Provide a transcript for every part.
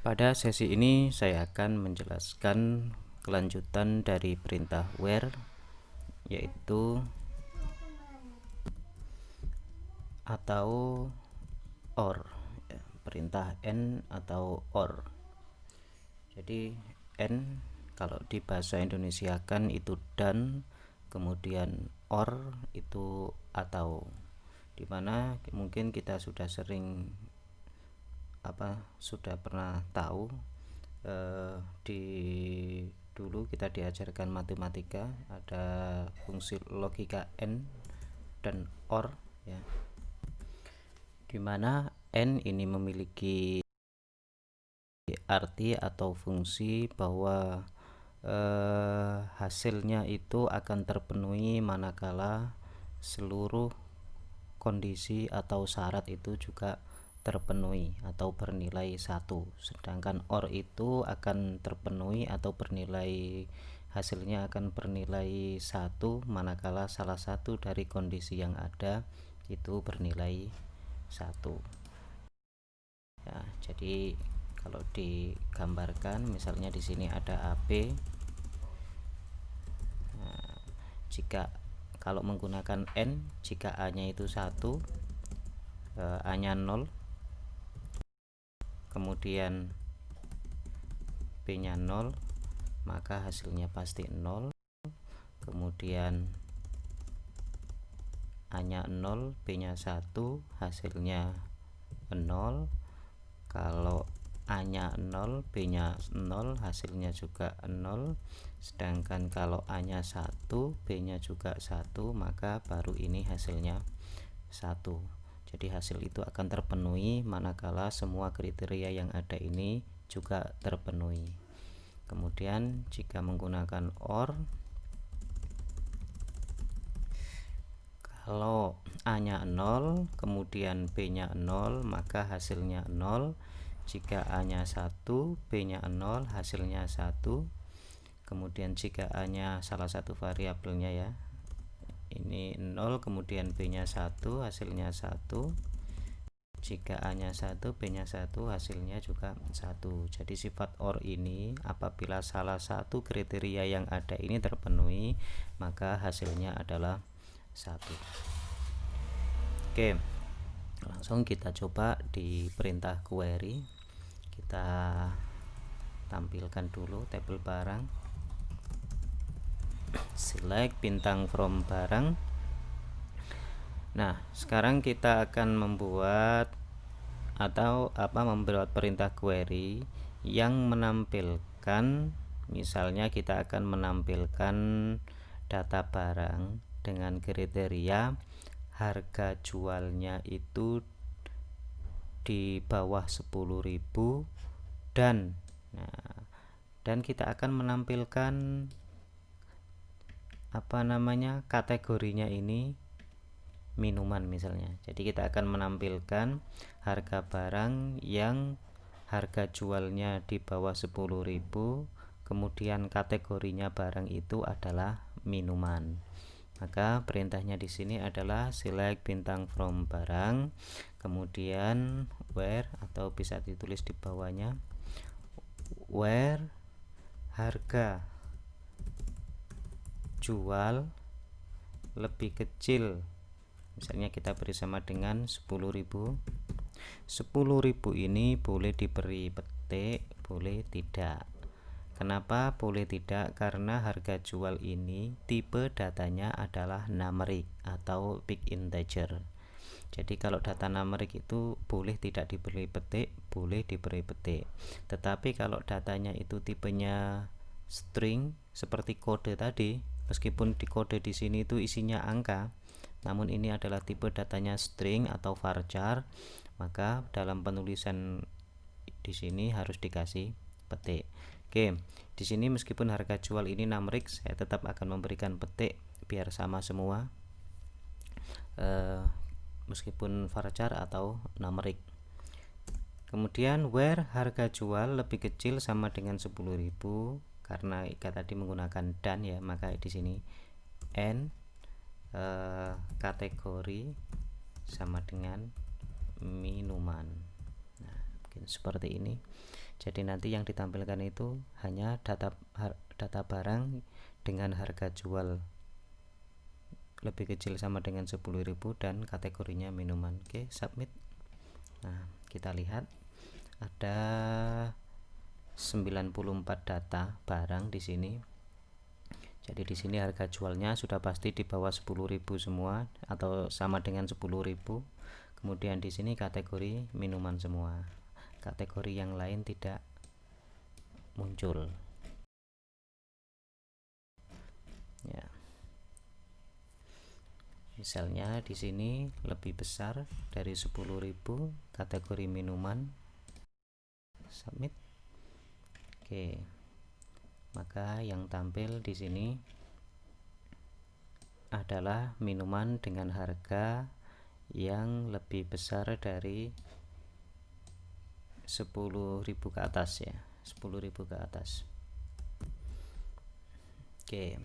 Pada sesi ini saya akan menjelaskan kelanjutan dari perintah where, yaitu atau or, perintah n atau or. Jadi n kalau di bahasa Indonesia kan itu dan, kemudian or itu atau, dimana mungkin kita sudah sering sudah pernah tahu di dulu kita diajarkan matematika ada fungsi logika n dan or ya, dimana n ini memiliki arti atau fungsi bahwa hasilnya itu akan terpenuhi manakala seluruh kondisi atau syarat itu juga terpenuhi atau bernilai 1, sedangkan or itu akan terpenuhi atau bernilai hasilnya akan bernilai 1 manakala salah satu dari kondisi yang ada itu bernilai 1 ya. Jadi kalau digambarkan misalnya di sini ada AB. Nah, jika kalau menggunakan n, jika a nya itu 1, a nya 0, kemudian b nya 0, maka hasilnya pasti 0. Kemudian a nya 0, b nya 1, hasilnya 0. Kalau a nya 0, b nya 0, hasilnya juga 0. Sedangkan kalau a nya 1, b nya juga 1, maka baru ini hasilnya 1. Jadi hasil itu akan terpenuhi manakala semua kriteria yang ada ini juga terpenuhi. Kemudian jika menggunakan or, kalau a nya 0 kemudian b nya 0, maka hasilnya 0. Jika a nya 1, b nya 0, hasilnya 1. Kemudian jika a nya salah satu variabelnya ya, ini 0, kemudian b nya 1, hasilnya 1. Jika a nya 1, b nya 1, hasilnya juga 1. Jadi sifat or ini apabila salah satu kriteria yang ada ini terpenuhi, maka hasilnya adalah 1. Oke, langsung kita coba di perintah query. Kita tampilkan dulu tabel barang, select bintang from barang. Nah, sekarang kita akan membuat membuat perintah query yang menampilkan, misalnya kita akan menampilkan data barang dengan kriteria harga jualnya itu di bawah 10.000 dan kita akan menampilkan kategorinya ini minuman misalnya. Jadi kita akan menampilkan harga barang yang harga jualnya di bawah 10.000, kemudian kategorinya barang itu adalah minuman. Maka perintahnya di sini adalah select bintang from barang, kemudian where, atau bisa ditulis di bawahnya where harga jual lebih kecil, misalnya kita beri sama dengan 10.000. 10.000 ini boleh diberi petik, boleh tidak. Kenapa boleh tidak? Karena harga jual ini tipe datanya adalah numeric atau big integer. Jadi kalau data numeric itu boleh tidak diberi petik, boleh diberi petik. Tetapi kalau datanya itu tipenya string seperti kode tadi, meskipun di kode di sini itu isinya angka, namun ini adalah tipe datanya string atau varchar, maka dalam penulisan di sini harus dikasih petik. Oke, di sini meskipun harga jual ini numeric, saya tetap akan memberikan petik biar sama semua, meskipun varchar atau numeric. Kemudian where harga jual lebih kecil sama dengan 10.000, karena tadi menggunakan dan ya, maka di sini n kategori sama dengan minuman. Nah, mungkin seperti ini. Jadi nanti yang ditampilkan itu hanya data barang dengan harga jual lebih kecil sama dengan 10.000 dan kategorinya minuman. Oke, submit. Nah, kita lihat ada 94 data barang di sini. Jadi di sini harga jualnya sudah pasti di bawah 10.000 semua atau sama dengan 10.000. Kemudian di sini kategori minuman semua. Kategori yang lain tidak muncul. Ya. Misalnya di sini lebih besar dari 10.000 kategori minuman. Submit. Oke. Maka yang tampil di sini adalah minuman dengan harga yang lebih besar dari 10.000 ke atas ya, 10.000 ke atas. Oke.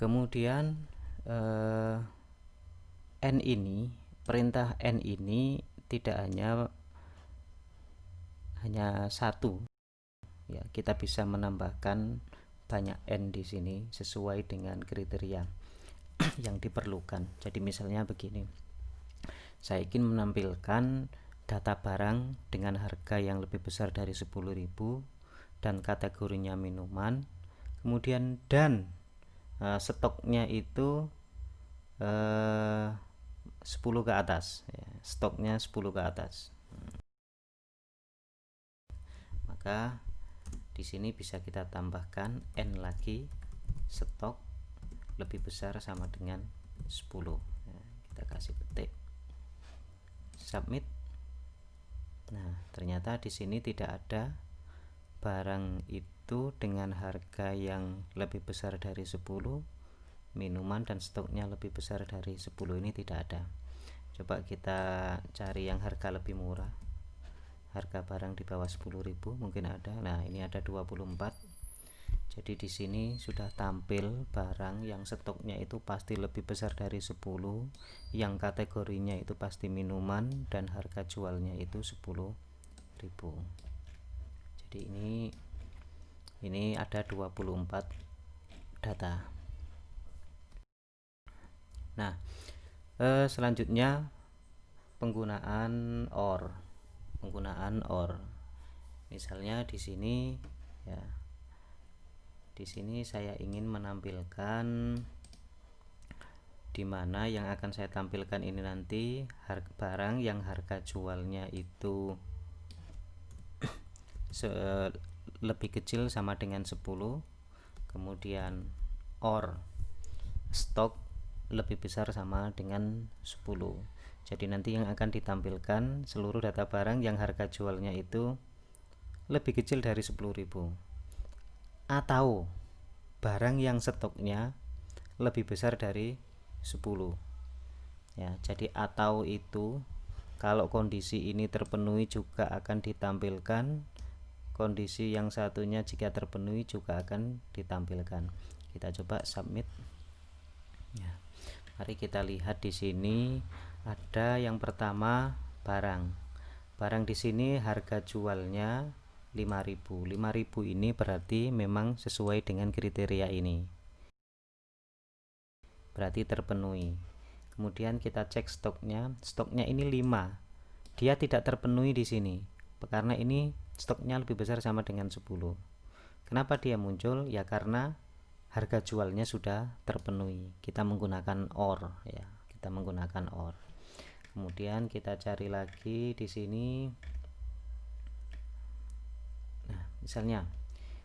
Kemudian N ini, perintah N ini tidak hanya satu ya, kita bisa menambahkan banyak N di sini sesuai dengan kriteria yang diperlukan. Jadi misalnya begini, saya ingin menampilkan data barang dengan harga yang lebih besar dari 10.000 dan kategorinya minuman, kemudian dan stoknya itu 10 ke atas ya, stoknya 10 ke atas. Maka di sini bisa kita tambahkan N lagi, stok lebih besar sama dengan 10 ya, kita kasih petik, submit. Nah, ternyata di sini tidak ada barang itu dengan harga yang lebih besar dari 10, minuman dan stoknya lebih besar dari 10, ini tidak ada. Coba kita cari yang harga lebih murah, harga barang di bawah 10.000 mungkin ada. Nah, ini ada 24. Jadi di sini sudah tampil barang yang stoknya itu pasti lebih besar dari 10, yang kategorinya itu pasti minuman dan harga jualnya itu 10.000. Jadi ini ada 24 data. Nah, selanjutnya penggunaan OR. Misalnya di sini ya. Di sini saya ingin menampilkan di mana yang akan saya tampilkan ini nanti barang yang harga jualnya itu lebih kecil sama dengan 10, kemudian OR stok lebih besar sama dengan 10. Jadi nanti yang akan ditampilkan seluruh data barang yang harga jualnya itu lebih kecil dari 10.000 atau barang yang stoknya lebih besar dari 10 ya. Jadi atau itu kalau kondisi ini terpenuhi juga akan ditampilkan, kondisi yang satunya jika terpenuhi juga akan ditampilkan. Kita coba submit ya. Mari kita lihat di sini ada yang pertama barang di sini harga jualnya 5.000. 5.000 ini berarti memang sesuai dengan kriteria ini, berarti terpenuhi. Kemudian kita cek stoknya ini 5, dia tidak terpenuhi di sini karena ini stoknya lebih besar sama dengan 10. Kenapa dia muncul? Ya karena harga jualnya sudah terpenuhi. Kita menggunakan OR ya, Kemudian kita cari lagi di sini. Nah, misalnya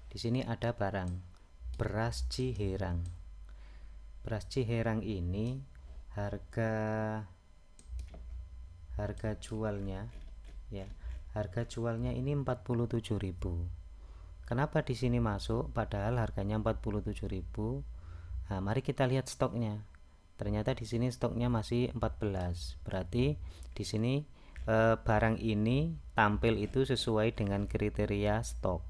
di sini ada barang beras Ciherang. Beras Ciherang ini harga jualnya ya, harga jualnya ini 47.000. Kenapa di sini masuk padahal harganya 47.000? Nah, mari kita lihat stoknya. Ternyata di sini stoknya masih 14. Berarti di sini barang ini tampil itu sesuai dengan kriteria stok.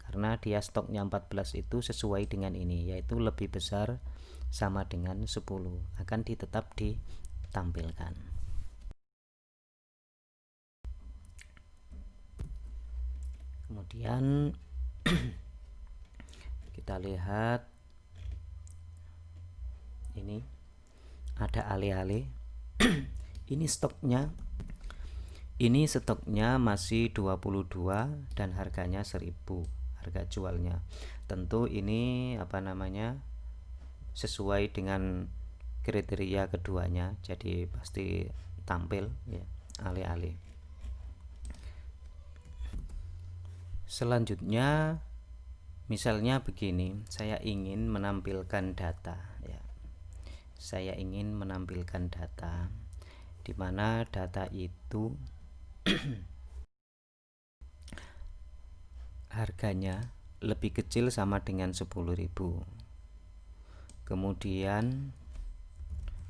Karena dia stoknya 14 itu sesuai dengan ini, yaitu lebih besar sama dengan 10, akan tetap ditampilkan. Kemudian kita lihat ini ada ale-ale. Ini stoknya masih 22 dan harganya 1000 harga jualnya. Tentu ini sesuai dengan kriteria keduanya, jadi pasti tampil ya ale-ale. Selanjutnya misalnya begini, saya ingin menampilkan data ya. Saya ingin menampilkan data di mana data itu harganya lebih kecil sama dengan 10.000. Kemudian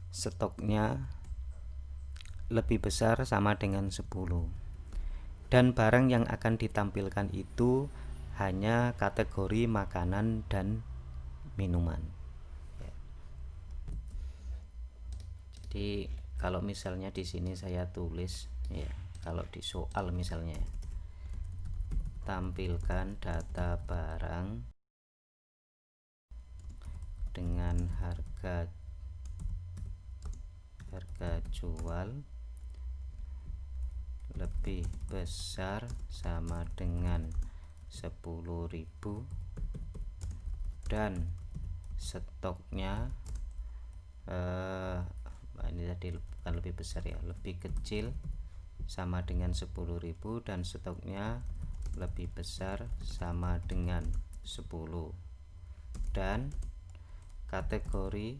stoknya lebih besar sama dengan 10. Dan barang yang akan ditampilkan itu hanya kategori makanan dan minuman. Jadi kalau misalnya di sini saya tulis ya, kalau di soal misalnya tampilkan data barang dengan harga jual lebih besar sama dengan 10.000 dan stoknya ini tadi bukan lebih besar ya, lebih kecil sama dengan 10.000 dan stoknya lebih besar sama dengan 10 dan kategori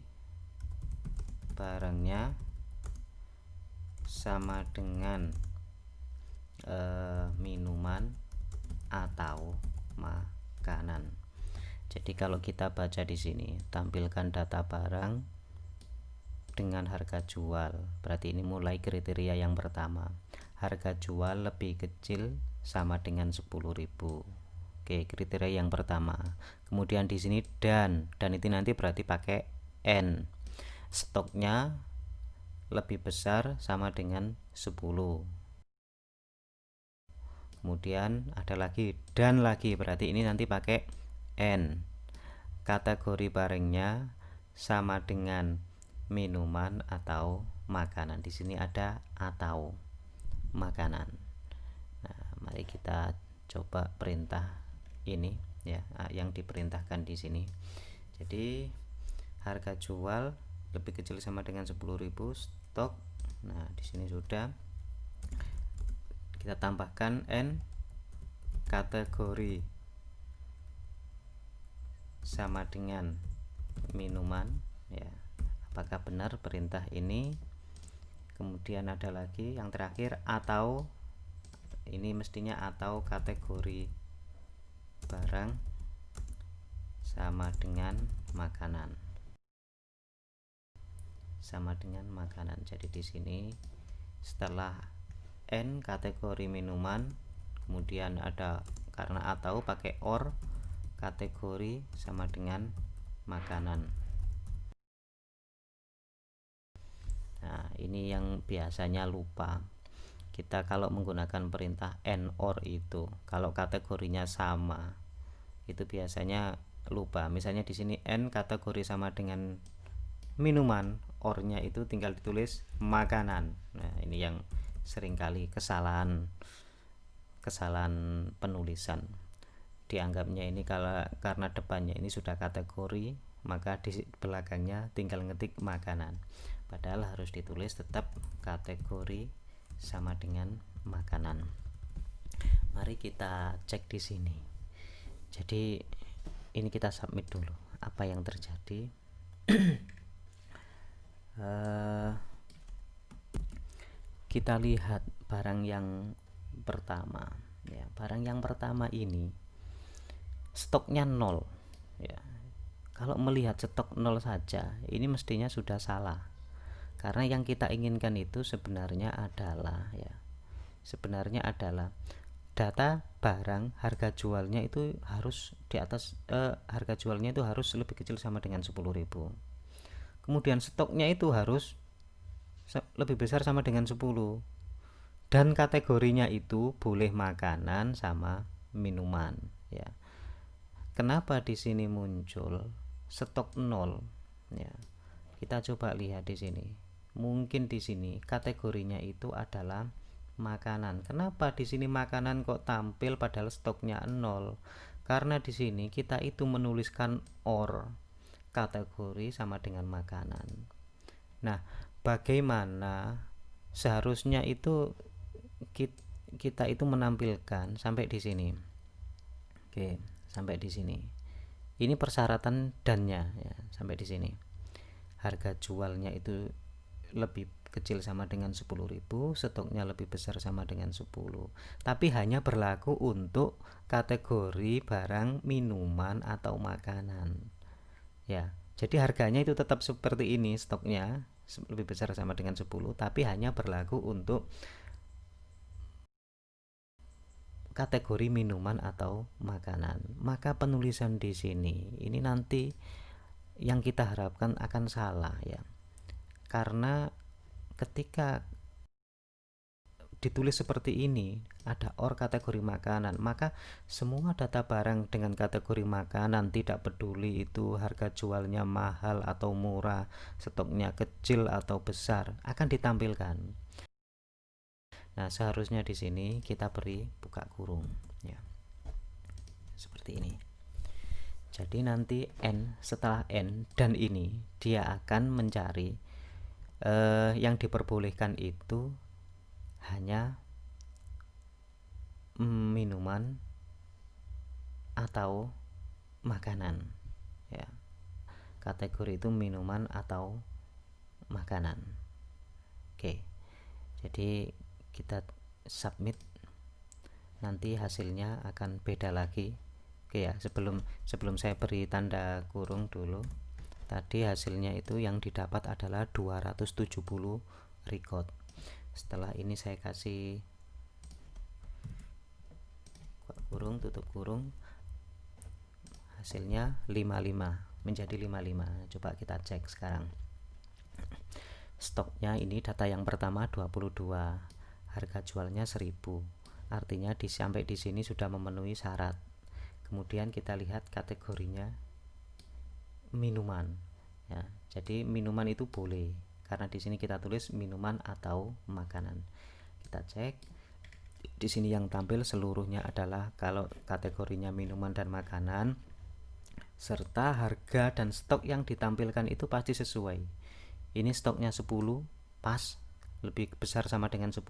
barangnya sama dengan minuman atau makanan. Jadi kalau kita baca di sini tampilkan data barang dengan harga jual, berarti ini mulai kriteria yang pertama, harga jual lebih kecil sama dengan 10.000. Oke, kriteria yang pertama. Kemudian di sini dan itu nanti berarti pakai N. Stoknya lebih besar sama dengan 10. Kemudian ada lagi dan lagi, berarti ini nanti pakai N. Kategori barangnya sama dengan minuman atau makanan. Di sini ada atau makanan. Nah, mari kita coba perintah ini ya, yang diperintahkan di sini. Jadi harga jual lebih kecil sama dengan 10.000 stok. Nah, di sini sudah kita tambahkan N, kategori sama dengan minuman ya. Apakah benar perintah ini? Kemudian ada lagi yang terakhir atau, ini mestinya atau kategori barang sama dengan makanan. Sama dengan makanan. Jadi di sini setelah N kategori minuman, kemudian ada karena atau pakai OR kategori sama dengan makanan. Nah, ini yang biasanya lupa. Kita kalau menggunakan perintah N OR itu, kalau kategorinya sama, itu biasanya lupa. Misalnya di sini N kategori sama dengan minuman, OR-nya itu tinggal ditulis makanan. Nah, ini yang seringkali kesalahan penulisan. Dianggapnya ini karena depannya ini sudah kategori, maka di belakangnya tinggal ngetik makanan. Padahal harus ditulis tetap kategori sama dengan makanan. Mari kita cek di sini. Jadi ini kita submit dulu. Apa yang terjadi? Kita lihat barang yang pertama. Ya, barang yang pertama ini stoknya 0. Ya. Kalau melihat stok 0 saja, ini mestinya sudah salah. Karena yang kita inginkan itu sebenarnya adalah data barang harga jualnya itu harus di atas harga jualnya itu harus lebih kecil sama dengan 10.000. Kemudian stoknya itu harus lebih besar sama dengan 10. Dan kategorinya itu boleh makanan sama minuman ya. Kenapa di sini muncul stok 0 ya? Kita coba lihat di sini. Mungkin di sini kategorinya itu adalah makanan. Kenapa di sini makanan kok tampil padahal stoknya 0? Karena di sini kita itu menuliskan or, kategori sama dengan makanan. Nah, bagaimana seharusnya itu kita itu menampilkan sampai di sini. Oke, sampai di sini. Ini persyaratan dannya ya, sampai di sini. Harga jualnya itu lebih kecil sama dengan 10.000, stoknya lebih besar sama dengan 10. Tapi hanya berlaku untuk kategori barang minuman atau makanan. Ya, jadi harganya itu tetap seperti ini, stoknya lebih besar sama dengan 10, tapi hanya berlaku untuk kategori minuman atau makanan. Maka penulisan di sini ini nanti yang kita harapkan akan salah ya. Karena ketika ditulis seperti ini, ada or kategori makanan, maka semua data barang dengan kategori makanan, tidak peduli itu harga jualnya mahal atau murah, stoknya kecil atau besar, akan ditampilkan. Nah, seharusnya di sini kita beri buka kurung ya. Seperti ini. Jadi nanti N, setelah N dan ini dia akan mencari yang diperbolehkan itu hanya minuman atau makanan ya. Kategori itu minuman atau makanan. Oke, jadi kita submit, nanti hasilnya akan beda lagi. Oke ya, sebelum saya beri tanda kurung dulu, tadi hasilnya itu yang didapat adalah 270 record. Setelah ini saya kasih kurung, tutup kurung, hasilnya 55 menjadi 55. Coba kita cek sekarang. Stoknya ini data yang pertama 22, harga jualnya 1000, artinya sampai di sini sudah memenuhi syarat. Kemudian kita lihat kategorinya minuman ya. Jadi minuman itu boleh karena di sini kita tulis minuman atau makanan. Kita cek di sini yang tampil seluruhnya adalah kalau kategorinya minuman dan makanan, serta harga dan stok yang ditampilkan itu pasti sesuai. Ini stoknya 10, pas, lebih besar sama dengan 10,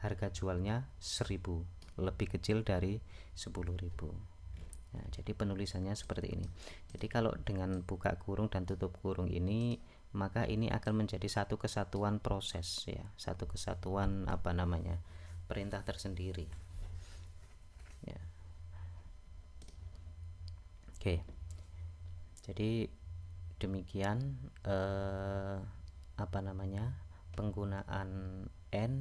harga jualnya 1000, lebih kecil dari 10.000. Nah, jadi penulisannya seperti ini. Jadi kalau dengan buka kurung dan tutup kurung ini, maka ini akan menjadi satu kesatuan proses ya, satu kesatuan perintah tersendiri ya. Oke, jadi demikian penggunaan N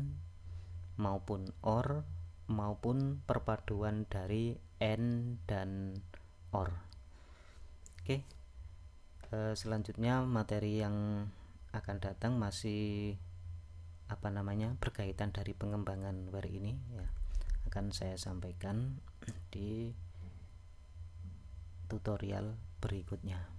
maupun OR maupun perpaduan dari N dan OR. Oke, selanjutnya materi yang akan datang masih berkaitan dari pengembangan where ini ya, akan saya sampaikan di tutorial berikutnya.